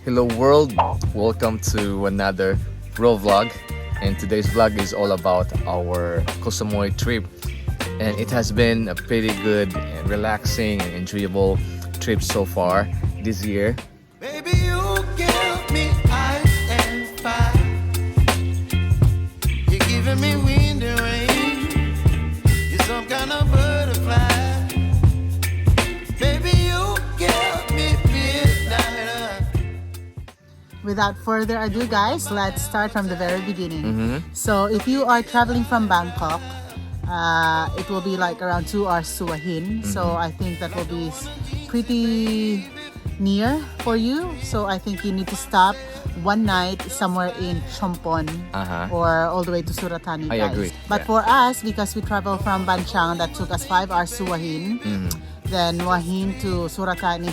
Hello world, welcome to another raw vlog, and today's vlog is all about our Koh Samui trip, and it has been a pretty good and relaxing and enjoyable trip so far this year. Baby, you give me ice and fire. You're giving me wind and rain. You're some kind of butterfly. Baby, you give me midnight. Without further ado, guys, let's start from the very beginning. So if you are traveling from Bangkok, it will be like around 2 hours to Wahin. So I think that will be pretty near for you. So I think you need to stop one night somewhere in Chompon or all the way to Suratani, I guys. agree. But for us, because we travel from Banchang, that took us 5 hours to Wahin. Then Wahin to Suratani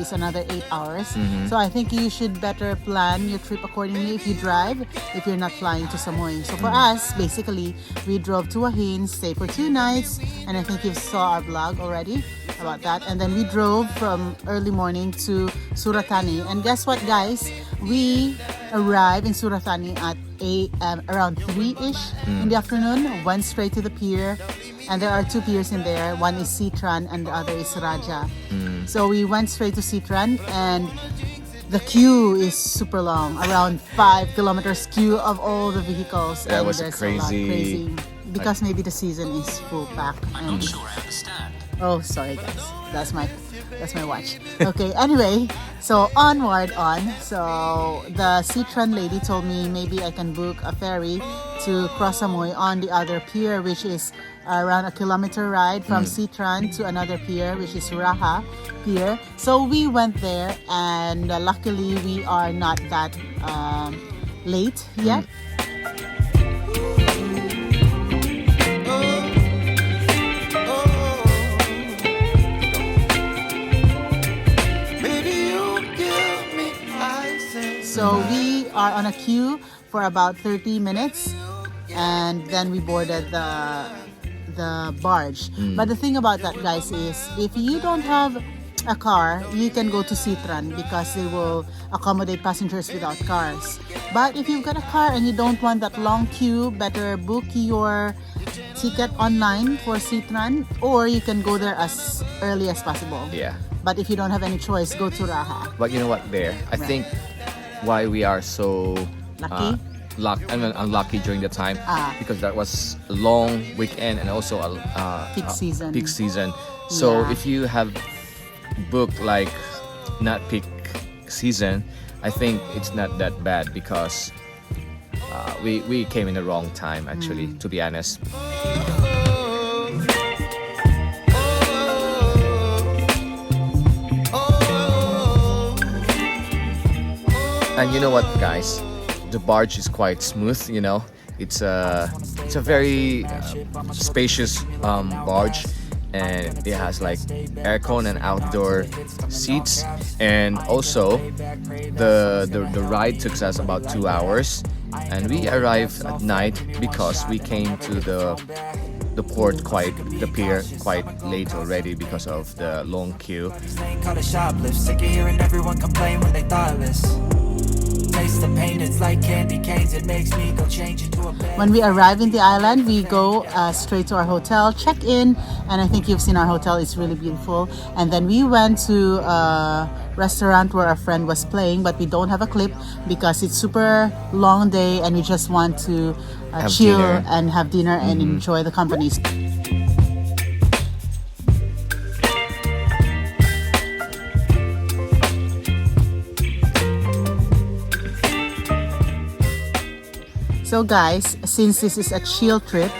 is another 8 hours. So I think you should better plan your trip accordingly if you drive, if you're not flying to Samui. So for us, basically, we drove to Wahin, stayed for 2 nights, and I think you saw our vlog already about that. And then we drove from early morning to Suratani. And guess what, guys? We arrived in Suratani at around 3-ish in the afternoon, went straight to the pier. And there are 2 piers in there. One is Sitran and the other is Raja. So we went straight to Sitran, and the queue is super long, around 5 kilometers queue of all the vehicles. That and was there's crazy. Because maybe the season is full pack. I'm not sure I understand. Oh, sorry guys. That's my watch. Okay, anyway, so onward on. So the Sitran lady told me maybe I can book a ferry to Koh Samui on the other pier, which is around a kilometer ride from Sitran to another pier, which is Raha pier. So we went there, and luckily we are not that late yet. So we are on a queue for about 30 minutes, and then we boarded the barge. But the thing about that, guys, is if you don't have a car, you can go to Sitran because they will accommodate passengers without cars. But if you've got a car and you don't want that long queue, better book your ticket online for Sitran, or you can go there as early as possible. Yeah. But if you don't have any choice, go to Raha. But you know what, there, I think why we are so Lucky? Unlucky during the time, because that was a long weekend and also a Peak season. Peak season. So Yeah. if you have booked like not peak season, I think it's not that bad because we came in the wrong time actually, to be honest. And you know what, guys? The barge is quite smooth. You know, it's a very spacious barge, and it has like aircon and outdoor seats. And also, the ride took us about 2 hours, and we arrived at night because we came to the pier quite late already because of the long queue. Call it shoplift. Sick of hearing everyone complain when they thoughtless. Taste the pain, it's like candy canes. It makes me go change into a bed. When we arrive in the island, we go straight to our hotel, check in, and I think you've seen our hotel. It's really beautiful. And then we went to a restaurant where a friend was playing, but we don't have a clip because it's super long day and we just want to chill dinner. and have dinner and enjoy the company. So guys, since this is a chill trip,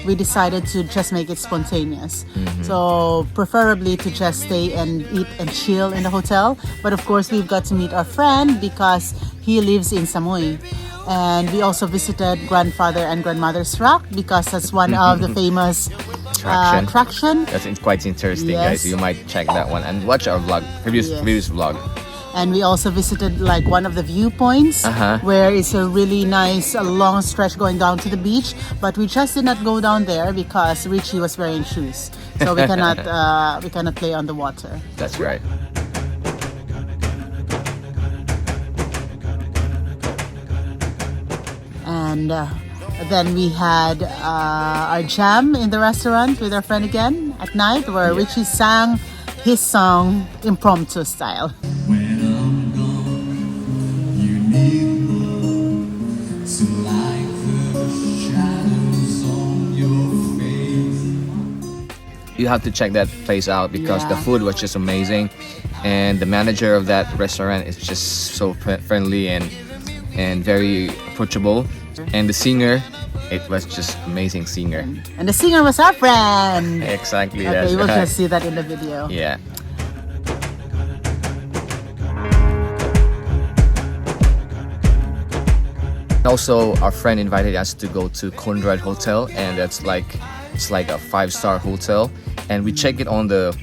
we decided to just make it spontaneous. So preferably to just stay and eat and chill in the hotel. But of course, we've got to meet our friend because he lives in Samui. And we also visited Grandfather and Grandmother's Rock because that's one of the famous attraction. That's quite interesting, guys. Yes. You might check that one and watch our vlog, previous vlog. And we also visited like one of the viewpoints where it's a really nice long stretch going down to the beach. But we just did not go down there because Richie was wearing shoes, so we cannot play on the water. That's right. And then we had our jam in the restaurant with our friend again at night, where Richie sang his song impromptu style. When I'm gone, you need love, so like the shadows on your face. You have to check that place out because the Yeah. food was just amazing, and the manager of that restaurant is just so friendly and very approachable. And the singer, it was just amazing singer. And the singer was our friend. Exactly, Okay, that's you will right. just see that in the video. Yeah. Also, our friend invited us to go to Conrad Hotel, and it's like a 5-star hotel. And we checked it on the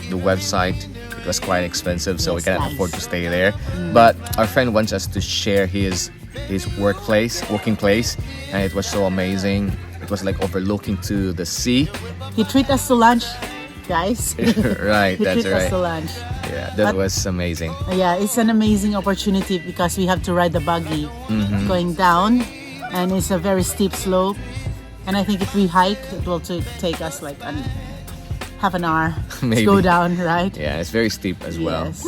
website. It was quite expensive, so we Yes, cannot guys. afford to stay there. But our friend wants us to share his working place, and it was so amazing. It was like overlooking to the sea. He treated us to lunch, guys. Right, He that's treated us right. to lunch. Yeah, that But- was amazing. Yeah, it's an amazing opportunity because we have to ride the buggy going down, and it's a very steep slope. And I think if we hike, it will take us like half an hour to Maybe. go down, right? Yeah, it's very steep as well. Yes.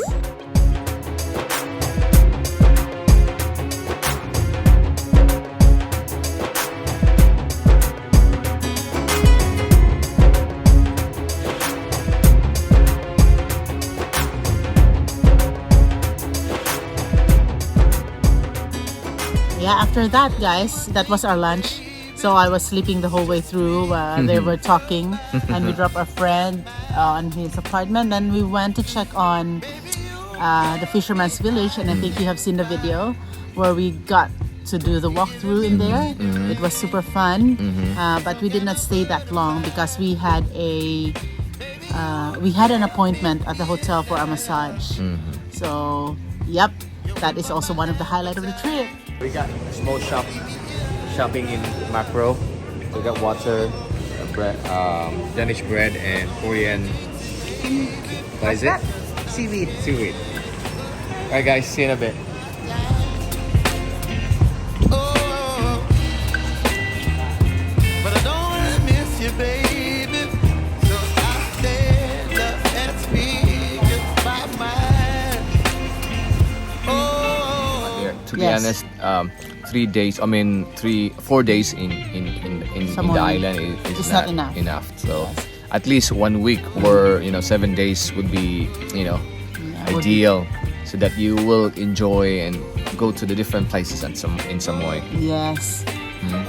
Yeah, after that, guys, that was our lunch. So I was sleeping the whole way through. They were talking, and we dropped our friend on his apartment. Then we went to check on the Fisherman's Village, and I think you have seen the video where we got to do the walkthrough in there. It was super fun, but we did not stay that long because we had an appointment at the hotel for a massage. So, yep, that is also one of the highlights of the trip. We got a small shopping in Macro. We got water, bread, Danish bread, and Korean. What is it? Seaweed. Seaweed. Alright, guys, see you in a bit. Oh, but I don't wanna miss you, baby. So I stand up and speak my mind. Oh, To be Yes. honest, 4 days in the Samui. island is It's not not enough. So at least 1 week or 7 days would be would be- ideal, so that you will enjoy and go to the different places in Samui. Yes.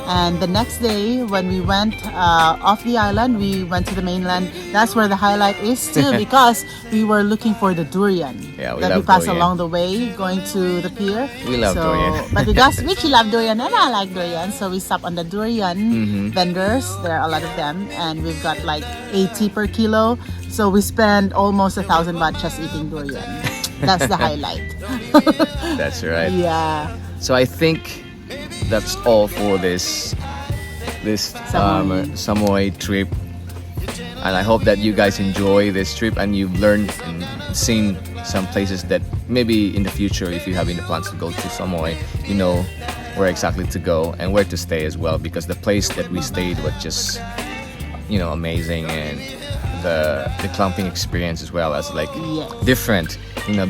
And the next day, when we went off the island, we went to the mainland. That's where the highlight is too, because we were looking for the durian Yeah, we that we love passed durian. along the way going to the pier. We love durian. But because Richie love durian and I like durian, so we stopped on the durian vendors. There are a lot of them, and we've got like 80 per kilo. So we spend almost 1,000 baht just eating durian. That's the highlight. That's right. Yeah. So I think that's all for this Samui. Samui trip, and I hope that you guys enjoy this trip and you've learned and seen some places that maybe in the future, if you have any plans to go to Samui, you know where exactly to go and where to stay as well, because the place that we stayed was just amazing, and the camping experience as well as like Yes. different,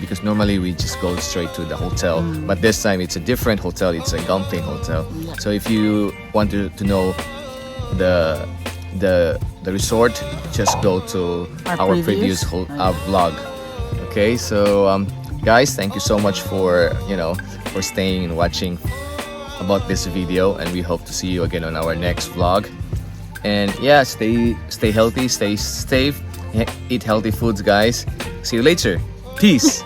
because normally we just go straight to the hotel, but this time it's a different hotel. It's a camping hotel. Yeah. So if you want to know the resort, just go to Our our previous previews. vlog. Okay, so guys, thank you so much for for staying and watching about this video, and we hope to see you again on our next vlog. And yeah, stay healthy, stay safe, eat healthy foods, guys. See you later. Peace.